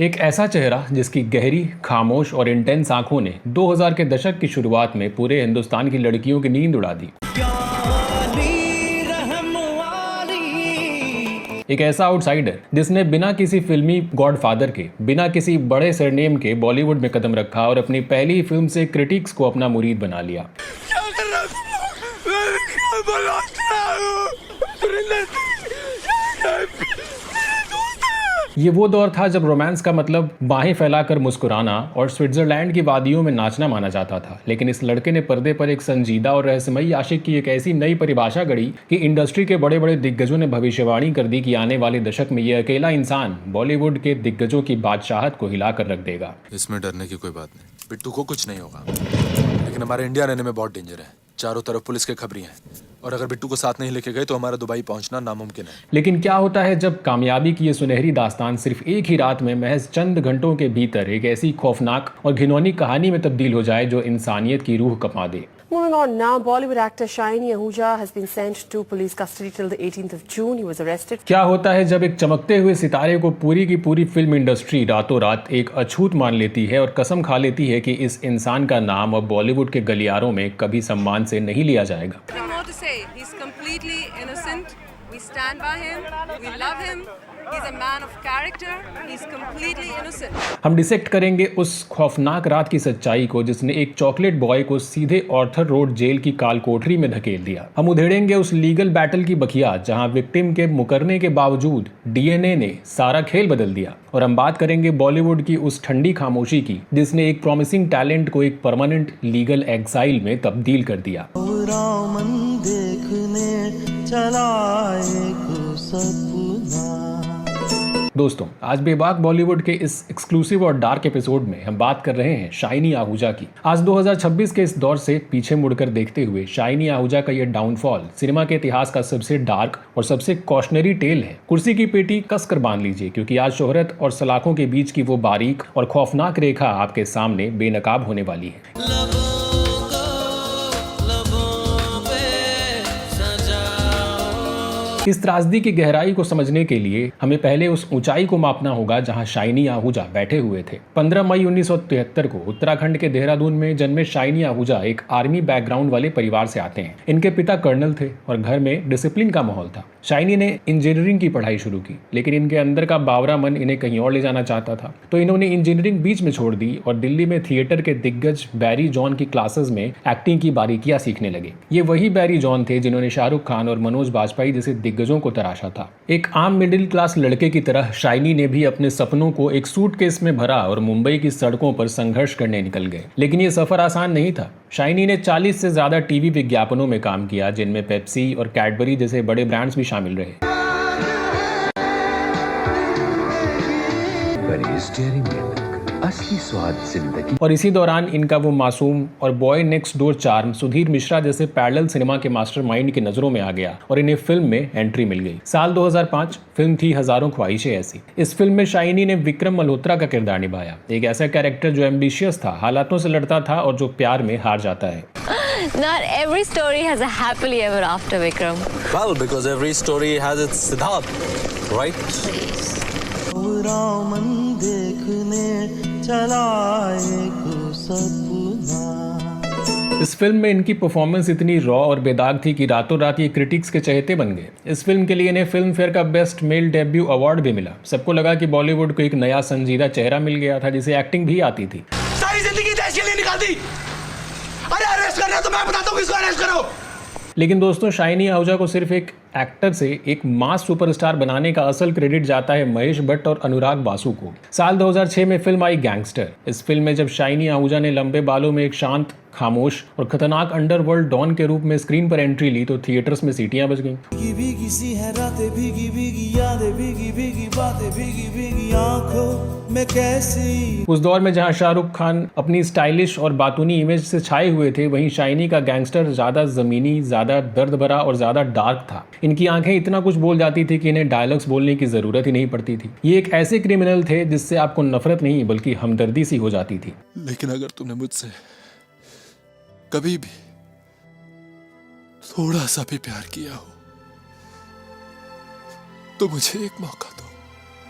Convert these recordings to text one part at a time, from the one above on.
एक ऐसा चेहरा जिसकी गहरी, खामोश और इंटेंस आंखों ने 2000 के दशक की शुरुआत में पूरे हिंदुस्तान की लड़कियों की नींद उड़ा दी। एक ऐसा आउटसाइडर जिसने बिना किसी फिल्मी गॉडफादर के, बिना किसी बड़े सरनेम के बॉलीवुड में कदम रखा और अपनी पहली फिल्म से क्रिटिक्स को अपना मुरीद बना लिया। ये वो दौर था जब रोमांस का मतलब बाहें फैलाकर मुस्कुराना और स्विट्जरलैंड की वादियों में नाचना माना जाता था। लेकिन इस लड़के ने पर्दे पर एक संजीदा और रहस्यमयी आशिक की एक ऐसी नई परिभाषा गढ़ी कि इंडस्ट्री के बड़े बड़े दिग्गजों ने भविष्यवाणी कर दी कि आने वाले दशक में यह अकेला इंसान बॉलीवुड के दिग्गजों की बादशाहत को हिलाकर रख देगा। इसमें डरने की कोई बात नहीं, बिट्टू को कुछ नहीं होगा, लेकिन हमारे इंडिया रहने में बहुत डेंजर है। चारों तरफ पुलिस के खबरी हैं, और अगर बिट्टू को साथ नहीं लेके गए तो हमारा दुबई पहुंचना नामुमकिन है। लेकिन क्या होता है जब कामयाबी की ये सुनहरी दास्तान सिर्फ एक ही रात में, महज चंद घंटों के भीतर एक ऐसी खौफनाक और घिनौनी कहानी में तब्दील हो जाए जो इंसानियत की रूह कपा दे। Moving on now, Bollywood actor Shaini Ahuja has been sent to police custody till the 18th of June. He was arrested. क्या होता है जब एक चमकते हुए सितारे को पूरी की पूरी फिल्म इंडस्ट्री रातों रात एक अछूत मान लेती है और कसम खा लेती है कि इस इंसान का नाम अब बॉलीवुड के गलियारों में कभी सम्मान से नहीं लिया जाएगा। Nothing more to say. He's completely innocent. We stand by him. We love him. He's a man of character. He's completely innocent. हम डिसेक्ट करेंगे उस खौफनाक रात की सच्चाई को जिसने एक चॉकलेट बॉय को सीधे ऑर्थर रोड जेल की काल कोठरी में धकेल दिया। हम उधेड़ेंगे उस लीगल बैटल की बखिया जहां विक्टिम के मुकरने के बावजूद डीएनए ने सारा खेल बदल दिया। और हम बात करेंगे बॉलीवुड की उस ठंडी खामोशी की जिसने एक प्रॉमिसिंग टैलेंट को एक परमानेंट लीगल एग्जाइल में तब्दील कर दिया। दोस्तों, आज बेबाक बॉलीवुड के इस एक्सक्लूसिव और डार्क एपिसोड में हम बात कर रहे हैं शाइनी आहूजा की। आज 2026 के इस दौर से पीछे मुड़कर देखते हुए शाइनी आहूजा का यह डाउनफॉल सिनेमा के इतिहास का सबसे डार्क और सबसे कॉशनरी टेल है। कुर्सी की पेटी कसकर बांध लीजिए, क्योंकि आज शोहरत और सलाखों के बीच की वो बारीक और खौफनाक रेखा आपके सामने बेनकाब होने वाली है। इस त्रासदी की गहराई को समझने के लिए हमें पहले उस ऊंचाई को मापना होगा जहां शाइनी आहूजा बैठे हुए थे। 15 मई 1973 को उत्तराखंड के देहरादून में जन्मे शाइनी आहूजा एक आर्मी बैकग्राउंड वाले परिवार से आते हैं। इनके पिता कर्नल थे और घर में डिसिप्लिन का माहौल था। शाइनी ने इंजीनियरिंग की पढ़ाई शुरू की, लेकिन इनके अंदर का बावरा मन इन्हें कहीं और ले जाना चाहता था, तो इन्होंने इंजीनियरिंग बीच में छोड़ दी और दिल्ली में थिएटर के दिग्गज बैरी जॉन की क्लासेस में एक्टिंग की बारीकियां सीखने लगे। ये वही बैरी जॉन थे जिन्होंने शाहरुख खान और मनोज बाजपेयी जैसे दिग्गजों को तराशा था। एक आम मिडिल क्लास लड़के की तरह शाइनी ने भी अपने सपनों को एक सूटकेस में भरा और मुंबई की सड़कों पर संघर्ष करने निकल गए। लेकिन ये सफर आसान नहीं था। शाइनी ने 40 से ज्यादा टीवी विज्ञापनों में काम किया, जिनमें पेप्सी और कैडबरी जैसे बड़े ब्रांड्स भी शामिल रहे। असली स्वाद जिंदगी। और इसी दौरान इनका वो मासूम और boy next door charm Sudhir Mishra जैसे पैरेलल सिनेमा के मास्टरमाइंड की नजरों में आ गया और इन्हें फिल्म में एंट्री मिल गई। साल 2005 फिल्म थी हजारों ख्वाहिशें ऐसी। इस फिल्म में शाइनी ने विक्रम मल्होत्रा का किरदार निभाया, एक ऐसा कैरेक्टर जो एम्बिशियस था, हालातों से लड़ता था और जो प्यार में हार जाता है। Not every story has a happily ever after, Vikram. Well, because every story has its Siddharth, right? Please. इस फिल्म में इनकी परफॉर्मेंस इतनी रॉ और बेदाग थी कि रातों रात ये क्रिटिक्स के चहेते बन गए। इस फिल्म के लिए इन्हें फिल्म फेयर का बेस्ट मेल डेब्यू अवार्ड भी मिला। सबको लगा कि बॉलीवुड को एक नया संजीदा चेहरा मिल गया था जिसे एक्टिंग भी आती थी। सारी जिंदगी देश के लिए निकाल दी। अरे अरेस्ट करना तो मैं बताता हूँ किसको अरेस्ट करो। लेकिन दोस्तों, शाइनी आहूजा को सिर्फ एक एक्टर से एक मास सुपरस्टार बनाने का असल क्रेडिट जाता है महेश भट्ट और अनुराग बासु को। साल 2006 में फिल्म आई गैंगस्टर। इस फिल्म में जब शाइनी आहूजा ने लंबे बालों में एक शांत, खामोश और खतरनाक अंडरवर्ल्ड डॉन के रूप में स्क्रीन पर एंट्री ली तो थिएटर्स में सीटियां बज गईं। उस दौर में जहां शाहरुख खान अपनी स्टाइलिश और बातूनी इमेज से छाए हुए थे, वहीं शाइनी का गैंगस्टर ज्यादा जमीनी, ज्यादा दर्द भरा और ज्यादा डार्क था। इनकी आंखें इतना कुछ बोल जाती थी कि इन्हें डायलॉग्स बोलने की जरूरत ही नहीं पड़ती थी। ये एक ऐसे क्रिमिनल थे जिससे आपको नफरत नहीं बल्कि हमदर्दी सी हो जाती थी। लेकिन अगर तुमने मुझसे कभी भी थोड़ा सा भी प्यार किया हो तो मुझे एक मौका दो।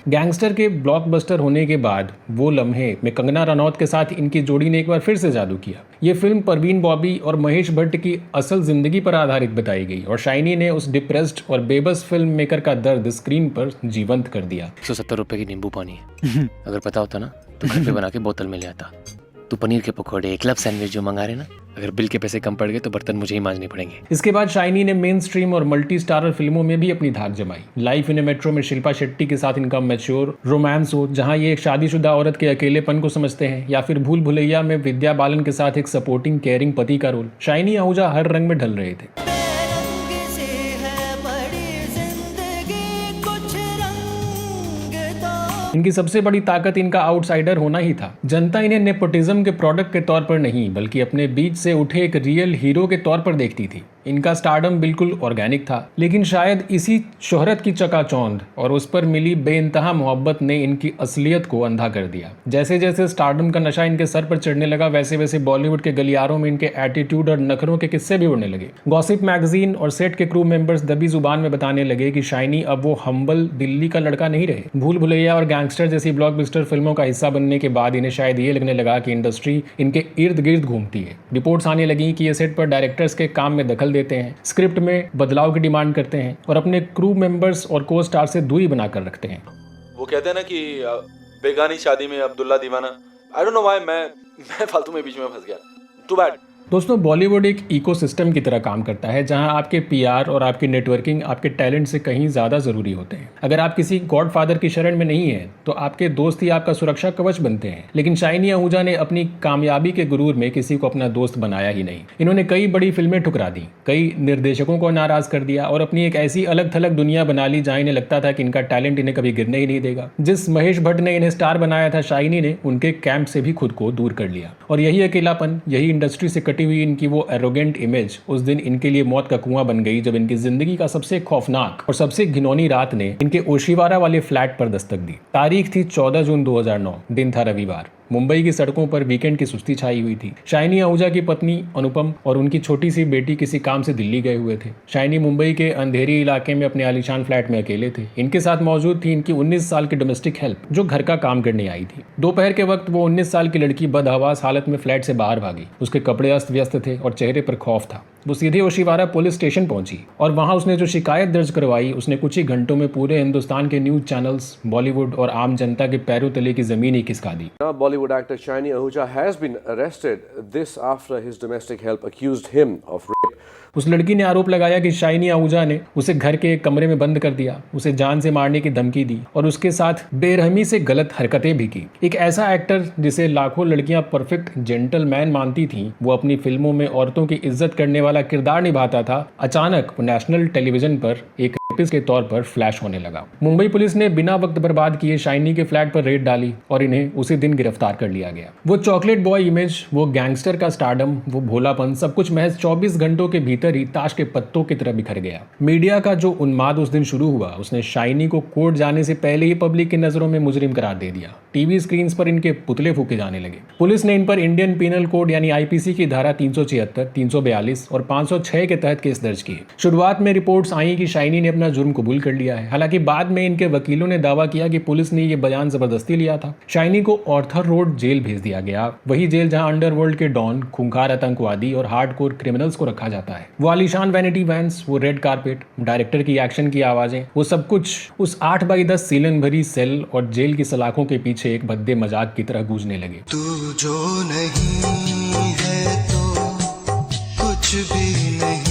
गैंगस्टर के ब्लॉकबस्टर होने के बाद वो लम्हे में कंगना रनौत के साथ इनकी जोड़ी ने एक बार फिर से जादू किया। ये फिल्म परवीन बॉबी और महेश भट्ट की असल जिंदगी पर आधारित बताई गई और शाइनी ने उस डिप्रेस्ड और बेबस फिल्म मेकर का दर्द स्क्रीन पर जीवंत कर दिया। 170 रुपए की नींबू पानी है। अगर पता होता ना तो घर पे बना के बोतल में ले आता। तू पनीर के पकौड़े, क्लब सैंडविच जो मंगा रहे ना, अगर बिल के पैसे कम पड़ गए तो बर्तन मुझे ही मांजने पड़ेंगे। इसके बाद शाइनी ने मेन स्ट्रीम और मल्टी स्टारर फिल्मों में भी अपनी धाक जमाई। लाइफ इन ए मेट्रो में शिल्पा शेट्टी के साथ इनका मैच्योर रोमांस हो, जहां ये एक शादीशुदा औरत के अकेलेपन को समझते हैं, या फिर भूल भुलैया में विद्या बालन के साथ एक सपोर्टिंग केयरिंग पति का रोल, शाइनी आहूजा हर रंग में ढल रहे थे। इनकी सबसे बड़ी ताकत इनका आउटसाइडर होना ही था। जनता इन्हें नेपोटिज्म के प्रोडक्ट के तौर पर नहीं बल्कि अपने बीच से उठे एक रियल हीरो के तौर पर देखती थी। इनका स्टारडम बिल्कुल ऑर्गेनिक था, लेकिन शायद इसी शोहरत की चकाचौंध और उस पर मिली बेइंतहा मोहब्बत ने इनकी असलियत को अंधा कर दिया। जैसे जैसे स्टारडम का नशा इनके सर पर चढ़ने लगा, वैसे वैसे बॉलीवुड के गलियारों में इनके एटीट्यूड और नखरों के किस्से भी उड़ने लगे। गॉसिप मैगजीन और सेट के क्रू मेंबर्स दबी जुबान में बताने लगे कि शाइनी अब वो हम्बल दिल्ली का लड़का नहीं रहे। भूल भुलैया और गैंगस्टर जैसी ब्लॉकबस्टर फिल्मों का हिस्सा बनने के बाद इन्हें शायद ये लगने लगा कि इंडस्ट्री इनके इर्द गिर्द घूमती है। रिपोर्ट्स आने लगी कि ये सेट पर डायरेक्टर्स के काम में दखल देते हैं, स्क्रिप्ट में बदलाव की डिमांड करते हैं और अपने क्रू मेंबर्स और को स्टार से दूरी बनाकर रखते हैं। वो कहते हैं ना कि बेगानी शादी में अब्दुल्ला दीवाना। आई डोंट नो व्हाई मैं फालतू में बीच में फंस गया। Too bad. दोस्तों, बॉलीवुड एक इकोसिस्टम की तरह काम करता है जहां आपके पीआर और आपकी नेटवर्किंग आपके टैलेंट से कहीं ज़्यादा ज़रूरी होते हैं। अगर आप किसी गॉडफादर की शरण में नहीं हैं तो आपके दोस्त ही आपका सुरक्षा कवच बनते हैं, लेकिन शाइनी आहूजा ने अपनी कामयाबी के गुरूर में किसी को अपना दोस्त बनाया ही नहीं। इन्होंने कई बड़ी फिल्में ठुकरा दी, कई निर्देशकों को नाराज कर दिया और अपनी एक ऐसी अलग थलग दुनिया बना ली जहाँ इन्हें लगता था कि इनका टैलेंट इन्हें कभी गिरने ही नहीं देगा। जिस महेश भट्ट ने इन्हें स्टार बनाया था, शाइनी ने उनके कैंप से भी खुद को दूर कर लिया और यही अकेलापन, यही इंडस्ट्री से कटी हुई इनकी वो एरोगेंट इमेज उस दिन इनके लिए मौत का कुआं बन गई जब इनकी जिंदगी का सबसे खौफनाक और सबसे घिनौनी रात ने इनके ओशिवारा वाले फ्लैट पर दस्तक दी। तारीख थी 14 जून 2009, दिन था रविवार। मुंबई की सड़कों पर वीकेंड की सुस्ती छाई हुई थी। शाइनी आहूजा की पत्नी अनुपम और उनकी छोटी सी बेटी किसी काम से दिल्ली गए हुए थे। शाइनी मुंबई के अंधेरी इलाके में अपने आलीशान फ्लैट में अकेले थे। इनके साथ मौजूद थी इनकी 19 साल की डोमेस्टिक हेल्प जो घर का काम करने आई थी। दोपहर के वक्त वो 19 साल की लड़की बदहवास हालत में फ्लैट से बाहर भागी। उसके कपड़े अस्त व्यस्त थे और चेहरे पर खौफ था। वो सीधे ओशिवारा पुलिस स्टेशन पहुंची और वहां उसने जो शिकायत दर्ज करवाई, उसने कुछ ही घंटों में पूरे हिंदुस्तान के न्यूज चैनल्स, बॉलीवुड और आम जनता के पैरों तले की जमीन ही खिसका दी। Bollywood actor Shaini Ahuja has been arrested. This after his domestic help accused him of rape. उस लड़की ने आरोप लगाया कि शाइनी आहूजा ने उसे घर के एक कमरे में बंद कर दिया, उसे जान से मारने की धमकी दी और उसके साथ बेरहमी से गलत हरकतें भी की। एक ऐसा एक्टर जिसे लाखों लड़कियां परफेक्ट जेंटलमैन मानती थीं, वो अपनी फिल्मों में औरतों की इज्जत करने वाला किरदार निभाता था, अचानक नेशनल टेलीविजन पर एक के तौर पर फ्लैश होने लगा। मुंबई पुलिस ने बिना वक्त बर्बाद किए शाइनी के फ्लैट पर रेड डाली और इन्हें उसी दिन गिरफ्तार कर लिया गया। वो चॉकलेट बॉय इमेज, वो गैंगस्टर का स्टारडम, वो भोलापन, सब कुछ महज 24 घंटों के भीतर ही ताश के पत्तों की तरह बिखर गया। मीडिया का जो उन्माद उस दिन शुरू हुआ, उसने शाइनी को कोर्ट जाने से पहले ही पब्लिक की नजरों में मुजरिम करार दे दिया। टीवी स्क्रीन पर इनके पुतले फूके जाने लगे। पुलिस ने इन पर इंडियन पीनल कोड यानी आईपीसी की धारा 376, 342 और 506 के तहत केस दर्ज किए। शुरुआत में रिपोर्ट्स आई कि शाइनी ने अपना जुर्म कबूल कर लिया है। हालांकि बाद में इनके वकीलों ने दावा किया कि पुलिस ने ये बयान जबरदस्ती लिया था। शाइनी को ऑर्थर रोड जेल भेज दिया गया, वही जेल जहां अंडरवर्ल्ड के डॉन, खूंखार आतंकवादी और हार्डकोर क्रिमिनल्स को रखा जाता है। वो आलीशान वैनिटी वैन्स, वो रेड कारपेट, डायरेक्टर की एक्शन की आवाजें, वो सब कुछ उस 8x10 सीलन भरी सेल और जेल की सलाखों के पीछे एक भद्दे मजाक की तरह गूंजने लगे। तू जो नहीं है तो कुछ भी नहीं।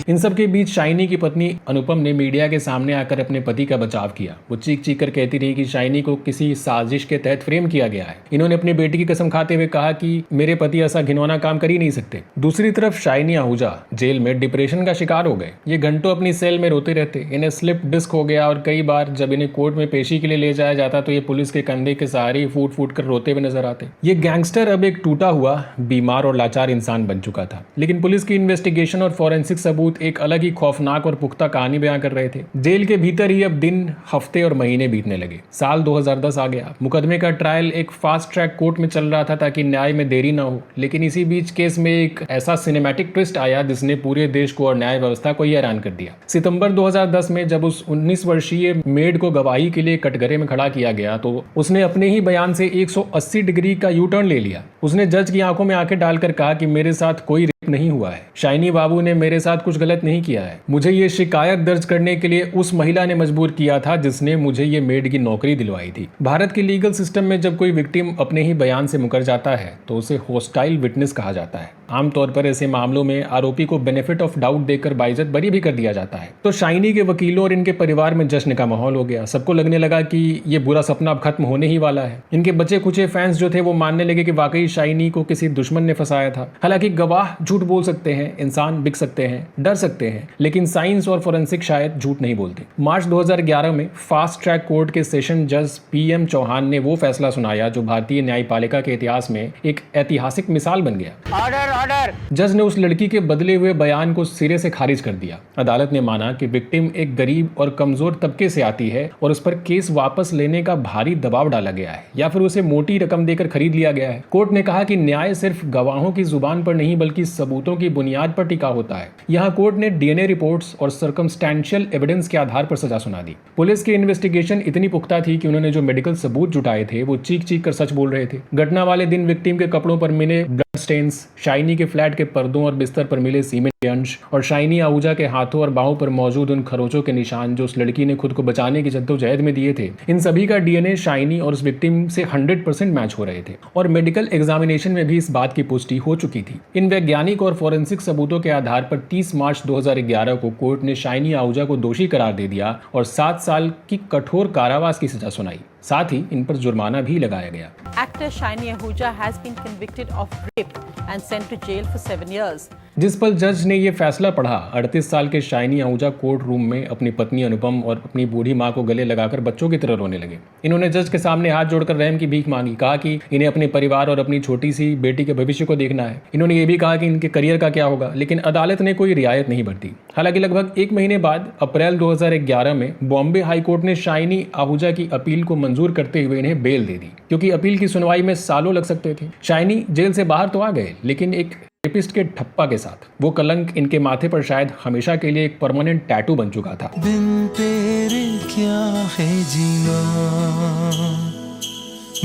इन सब के बीच शाइनी की पत्नी अनुपम ने मीडिया के सामने आकर अपने पति का बचाव किया। वो चीख चीख कर कहती रही कि शाइनी को किसी साजिश के तहत फ्रेम किया गया है। इन्होंने अपनी बेटी की कसम खाते हुए कहा कि मेरे पति ऐसा घिनौना काम कर ही नहीं सकते। दूसरी तरफ शाइनी आहूजा जेल में डिप्रेशन का शिकार हो गए। ये घंटों अपनी सेल में रोते रहते। इन्हें स्लिप डिस्क हो गया और कई बार जब इन्हें कोर्ट में पेशी के लिए ले जाया जाता तो ये पुलिस के कंधे के सहारे फूट फूट कर रोते हुए नजर आते। ये गैंगस्टर अब एक टूटा हुआ, बीमार और लाचार इंसान बन चुका था। लेकिन पुलिस की इन्वेस्टिगेशन और फॉरेंसिक सबूत सबूत एक अलग ही खौफनाक और पुख्ता कहानी बयां कर रहे थे। जेल के भीतर ही अब दिन, हफ्ते और महीने बीतने लगे। साल 2010 आ गया। मुकदमे का ट्रायल एक फास्ट ट्रैक कोर्ट में चल रहा था ताकि न्याय में देरी ना हो, लेकिन इसी बीच केस में एक ऐसा सिनेमैटिक ट्विस्ट आया जिसने पूरे देश को और न्याय व्यवस्था को ही हैरान कर दिया। सितंबर 2010 में जब उस 19 वर्षीय मेड को गवाही के लिए कटघरे में खड़ा किया गया तो उसने अपने ही बयान से 180 डिग्री का यू टर्न ले लिया। उसने जज की आंखों में आंखें डालकर कहा कि मेरे साथ कोई रेप नहीं हुआ है, शाइनी बाबू ने मेरे साथ कुछ गलत नहीं किया है। मुझे ये शिकायत दर्ज करने के लिए उस महिला ने मजबूर किया था जिसने मुझे ये मेड की नौकरी दिलवाई थी। भारत के लीगल सिस्टम में जब कोई विक्टिम अपने ही बयान से मुकर जाता है तो उसे होस्टाइल विटनेस कहा जाता है। आमतौर पर ऐसे मामलों में आरोपी को बेनिफिट ऑफ डाउट देकर बाइज्जत बरी भी कर दिया जाता है। तो शाइनी के वकीलों और इनके परिवार में जश्न का माहौल हो गया। सबको लगने लगा कि ये बुरा सपना अब खत्म होने ही वाला है। इनके बचे कुचे फैंस जो थे वो मानने लगे कि वाकई शाइनी को किसी दुश्मन ने फंसाया था। हालांकि गवाह झूठ बोल सकते हैं, इंसान बिक सकते हैं, डर सकते हैं, लेकिन साइंस और फोरेंसिक शायद झूठ नहीं बोलते। मार्च 2011 में फास्ट ट्रैक कोर्ट के सेशन जज PM चौहान ने वो फैसला सुनाया जो भारतीय न्यायपालिका के इतिहास में एक ऐतिहासिक मिसाल बन गया। ऑर्डर। जज ने उस लड़की के बदले हुए बयान को सिरे से खारिज कर दिया। अदालत ने माना कि विक्टिम एक गरीब और कमजोर तबके से आती है और उस पर केस वापस लेने का भारी दबाव डाला गया है या फिर उसे मोटी रकम देकर खरीद लिया गया है। कोर्ट ने कहा कि न्याय सिर्फ गवाहों की जुबान पर नहीं बल्कि सबूतों की बुनियाद पर टिका होता है। यहाँ कोर्ट ने DNA रिपोर्ट्स और सर्कमस्टेंशियल एविडेंस के आधार पर सजा सुना दी। पुलिस की इन्वेस्टिगेशन इतनी पुख्ता थी कि उन्होंने जो मेडिकल सबूत जुटाए थे वो चीख चीख कर सच बोल रहे थे। घटना वाले दिन विक्टिम के कपड़ों पर मिले ब्लड स्टेन्स, शाइनी के फ्लैट के पर्दों और बिस्तर पर मिले सीमेंट के अंश और शाइनी आहूजा के हाथों और बाहों पर मौजूद उन खरोचों के निशान जो उस लड़की ने खुद को बचाने की जद्दोजहद में दिए थे, इन सभी का DNA शाइनी और उस विक्टिम से 100% मैच हो रहे थे और मेडिकल एग्जामिनेशन में भी इस बात की पुष्टि हो चुकी थी। इन वैज्ञानिक और फोरेंसिक सबूतों के आधार पर 30 मार्च 2011 को कोर्ट ने शाइनी आहूजा को दोषी करार दे दिया और 7 साल की कठोर कारावास की सजा सुनाई। साथ ही इन पर जुर्माना भी लगाया गया। Actor Shaini Ahuja has been convicted of rape and sent to jail for 7 years. जिस पल जज ने ये फैसला पढ़ा, 38 साल के शाइनी आहूजा कोर्ट रूम में अपनी पत्नी अनुपम और अपनी बूढ़ी मां को गले लगाकर बच्चों की तरह रोने लगे। इन्होंने जज के सामने हाथ जोड़कर रहम की भीख मांगी, कहा कि इन्हें अपने परिवार और अपनी छोटी सी बेटी के भविष्य को देखना है। इन्होंने ये भी कहा कि इनके करियर का क्या होगा, लेकिन अदालत ने कोई रियायत नहीं बरती। हालांकि लगभग 1 महीने बाद अप्रैल 2011 में बॉम्बे हाई कोर्ट ने शाइनी आहूजा की अपील को मंजूर करते हुए इन्हें बेल दे दी, क्योंकि अपील की सुनवाई में सालों लग सकते थे। शाइनी जेल से बाहर तो आ गए, लेकिन एक रेपिस्ट के ठप्पा के साथ वो कलंक इनके माथे पर शायद हमेशा के लिए एक परमानेंट टैटू बन चुका था। बिन तेरे क्या है जीना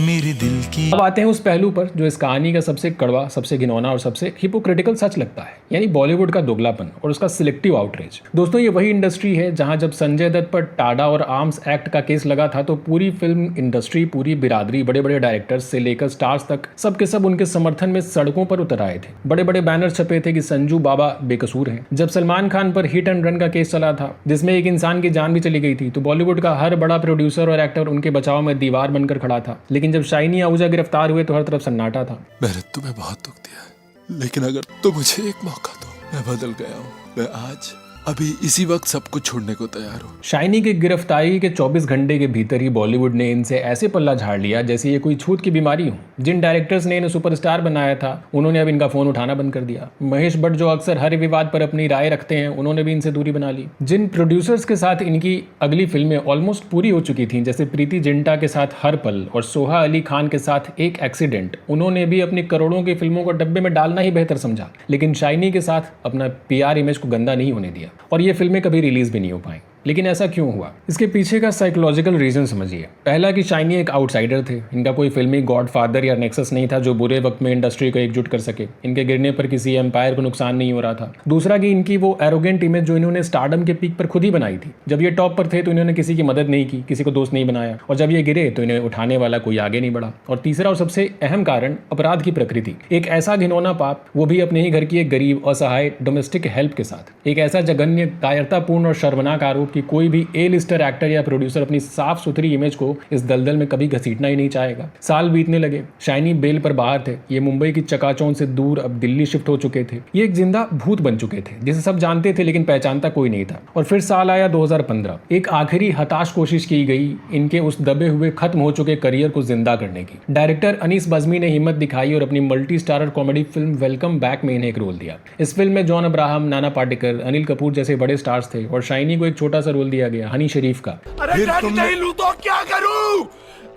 मेरे दिल की। अब आते हैं उस पहलू पर जो इस कहानी का सबसे कड़वा, सबसे घिनौना और सबसे हिपोक्रिटिकल सच लगता है, यानी बॉलीवुड का दोगलापन और उसका सिलेक्टिव आउटरीच। दोस्तों, ये वही इंडस्ट्री है जहां जब संजय दत्त पर टाडा और आर्म्स एक्ट का केस लगा था तो पूरी फिल्म इंडस्ट्री, पूरी बिरादरी, बड़े बड़े डायरेक्टर्स से लेकर स्टार्स तक सबके सब उनके समर्थन में सड़कों पर उतर आए थे। बड़े बड़े बैनर छपे थे कि संजू बाबा बेकसूर हैं। जब सलमान खान पर हिट एंड रन का केस चला था जिसमें एक इंसान की जान भी चली गई थी, तो बॉलीवुड का हर बड़ा प्रोड्यूसर और एक्टर उनके बचाव में दीवार बनकर खड़ा था। लेकिन जब शाइनी आहूजा गिरफ्तार हुए तो हर तरफ सन्नाटा था। मैंने तुम्हें बहुत दुख दिया, लेकिन अगर तुम मुझे एक मौका दो, मैं बदल गया हूँ। मैं आज अभी इसी वक्त सब कुछ छोड़ने को तैयार हूँ। शाइनी की गिरफ्तारी के 24 घंटे के भीतर ही बॉलीवुड ने इनसे ऐसे पल्ला झाड़ लिया जैसे ये कोई छूत की बीमारी हो। जिन डायरेक्टर्स ने इन्हें सुपरस्टार बनाया था उन्होंने अब इनका फोन उठाना बंद कर दिया। महेश भट्ट जो अक्सर हर विवाद पर अपनी राय रखते हैं, उन्होंने भी इनसे दूरी बना ली। जिन प्रोड्यूसर्स के साथ इनकी अगली फिल्में ऑलमोस्ट पूरी हो चुकी थी, जैसे प्रीति जिंटा के साथ हर पल और सोहा अली खान के साथ एक एक्सीडेंट, उन्होंने भी अपनी करोड़ों की फिल्मों को डब्बे में डालना ही बेहतर समझा। लेकिन शाइनी के साथ अपना PR इमेज को गंदा नहीं होने दिया और ये फिल्में कभी रिलीज भी नहीं हो पाई। लेकिन ऐसा क्यों हुआ? इसके पीछे का साइकोलॉजिकल रीजन समझिए। पहला कि शाइनी एक आउटसाइडर थे। इनका कोई फिल्मी गॉडफादर या नेक्सस नहीं था जो बुरे वक्त में इंडस्ट्री को एकजुट कर सके। इनके गिरने पर किसी एम्पायर को नुकसान नहीं हो रहा था। दूसरा कि इनकी वो एरोगेंट इमेज जो इन्होंने स्टारडम के पीक पर खुद ही बनाई थी। जब ये टॉप पर थे तो इन्होंने किसी की मदद नहीं की, किसी को दोस्त नहीं बनाया, और जब ये गिरे तो इन्हें उठाने वाला कोई आगे नहीं बढ़ा। और तीसरा और सबसे अहम कारण अपराध की प्रकृति। एक ऐसा घिनौना पाप, वो भी अपने ही घर की एक गरीब असहाय डोमेस्टिक हेल्प के साथ। एक ऐसा जघन्य, कायरतापूर्ण और शर्मनाक आरोप कि कोई भी ए लिस्टर एक्टर या प्रोड्यूसर अपनी साफ सुथरी इमेज को इस दलदल में कभी घसीटना ही नहीं चाहेगा। साल बीतने लगे, शाइनी बेल पर बाहर थे। ये मुंबई की चकाचौंध से दूर अब दिल्ली शिफ्ट हो चुके थे। ये एक जिंदा भूत बन चुके थे जिसे सब जानते थे लेकिन पहचानता कोई नहीं था। और फिर साल आया 2015। एक आखिरी हताश कोशिश की गई इनके उस दबे हुए खत्म हो चुके करियर को जिंदा करने की। डायरेक्टर अनीस बज़मी ने हिम्मत दिखाई और अपनी multi starrer comedy film welcome back में इन्हें एक रोल दिया। इस फिल्म में जॉन अब्राहम, नाना पाटेकर, अनिल कपूर जैसे बड़े स्टार्स थे और शाइनी को एक छोटा सा रोल दिया गया, हनी शरीफ का। अरे नहीं लूं तो क्या करूं?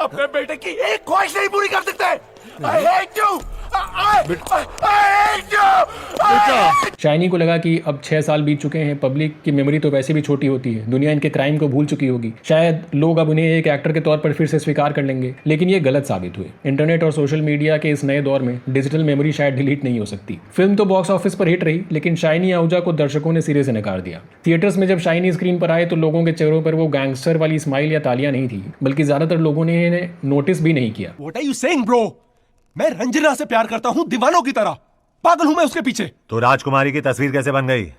अपने बेटे की एक ख्वाहिश नहीं पूरी कर सकते। I hate you! I hate you! Shiny को लगा कि अब 6 साल बीत चुके हैं, पब्लिक की मेमोरी तो वैसे भी छोटी होती है, दुनिया इनके क्राइम को भूल चुकी होगी, शायद लोग अब उन्हें एक एक्टर के तौर पर फिर से स्वीकार कर लेंगे। लेकिन ये गलत साबित हुए। इंटरनेट और सोशल मीडिया के इस नए दौर में डिजिटल मेमोरी शायद डिलीट नहीं हो सकती। फिल्म तो बॉक्स ऑफिस पर हिट रही, लेकिन शाइनी आहूजा को दर्शकों ने सिरे से नकार दिया। थिएटर्स में जब शाइनी स्क्रीन पर आए तो लोगों के चेहरों पर वो गैंगस्टर वाली स्माइल या तालियां नहीं थी, बल्कि ज्यादातर लोगों ने इन्हें नोटिस भी नहीं किया। What are you saying, bro? मैं रंजना से प्यार करता हूं, दीवानों की तरह। पागल हूं मैं उसके पीछे। तो राजकुमारी की तस्वीर कैसे बन गई?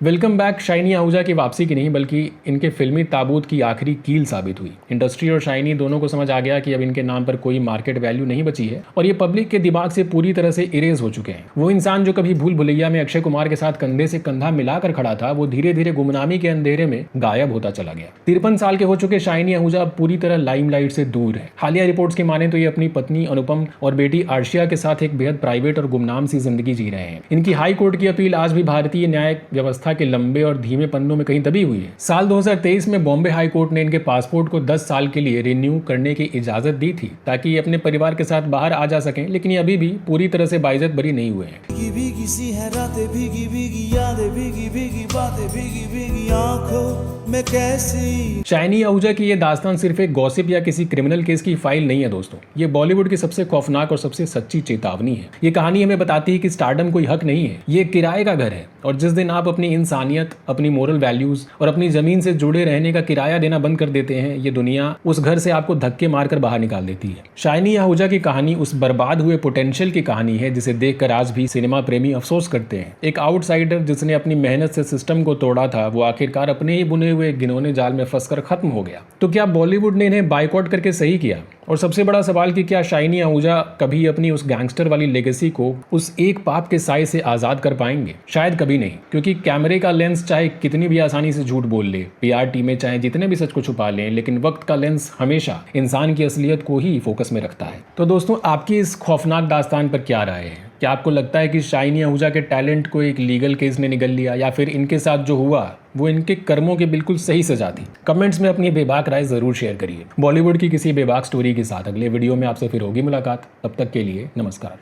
वेलकम बैक शाइनी आहूजा की वापसी की नहीं बल्कि इनके फिल्मी ताबूत की आखिरी कील साबित हुई। इंडस्ट्री और शाइनी दोनों को समझ आ गया कि अब इनके नाम पर कोई मार्केट वैल्यू नहीं बची है और ये पब्लिक के दिमाग से पूरी तरह से इरेज हो चुके हैं। वो इंसान जो कभी भूल भुलैया में अक्षय कुमार के साथ कंधे से कंधा मिलाकर खड़ा था, वो धीरे धीरे गुमनामी के अंधेरे में गायब होता चला गया। 53 साल के हो चुके शाइनी आहूजा पूरी तरह लाइमलाइट से दूर है। हालिया रिपोर्ट्स की माने तो ये अपनी पत्नी अनुपम और बेटी आर्शिया के साथ एक बेहद प्राइवेट और गुमनाम सी जिंदगी जी रहे हैं। इनकी हाई कोर्ट की अपील आज भी भारतीय न्याय व्यवस्था के लंबे और धीमे पन्नों में कहीं दबी हुई है। साल 2023 में बॉम्बे हाई कोर्ट ने इनके पासपोर्ट को 10 साल के लिए रिन्यू करने की इजाजत दी थी ताकि ये अपने परिवार के साथ बाहर आ जा सकें, लेकिन ये अभी भी पूरी तरह से बाइज्जत बरी नहीं हुए हैं। भीगी सी है रातें, भीगी भीगी यादें, भीगी भीगी बातें, भीगी भीगी आंखों में कैसी। शाइनी आहूजा की ये दास्तान सिर्फ एक गॉसिप या किसी क्रिमिनल केस की फाइल नहीं है दोस्तों, ये बॉलीवुड की सबसे खौफनाक और सबसे सच्ची चेतावनी है। ये कहानी हमें बताती है कि स्टारडम कोई हक नहीं है, ये किराए का घर है और जिस दिन आप अपनी इंसानियत, अपनी मोरल वैल्यूज और अपनी जमीन से जुड़े रहने का किराया देना बंद कर देते हैं, ये दुनिया उस घर से आपको धक्के मारकर बाहर निकाल देती है। शाइनी आहूजा की कहानी उस बर्बाद हुए पोटेंशियल की कहानी है जिसे देखकर आज भी सिनेमा प्रेमी अफसोस करते हैं। एक आउटसाइडर जिसने अपनी मेहनत से सिस्टम को तोड़ा था, वो आखिरकार अपने ही बुने हुए घिनौने जाल में फंसकर खत्म हो गया। तो क्या बॉलीवुड ने इन्हें बाइकआउट करके सही किया? और सबसे बड़ा सवाल कि क्या शाइनी आहूजा कभी अपनी उस गैंगस्टर वाली लेगेसी को, उस एक पाप के साए से आजाद कर पाएंगे? शायद कभी नहीं, क्योंकि कैमरे का लेंस चाहे कितनी भी आसानी से झूठ बोल ले, पीआर टीमें चाहे जितने भी सच को छुपा लें, लेकिन वक्त का लेंस हमेशा इंसान की असलियत को ही फोकस में रखता है। तो दोस्तों, आपकी इस खौफनाक दास्तान पर क्या राय है? क्या आपको लगता है कि शाइनी आहूजा के टैलेंट को एक लीगल केस ने निगल लिया, या फिर इनके साथ जो हुआ वो इनके कर्मों की बिल्कुल सही सजा थी? कमेंट्स में अपनी बेबाक राय जरूर शेयर करिए। बॉलीवुड की किसी बेबाक स्टोरी के साथ अगले वीडियो में आपसे फिर होगी मुलाकात। तब तक के लिए नमस्कार।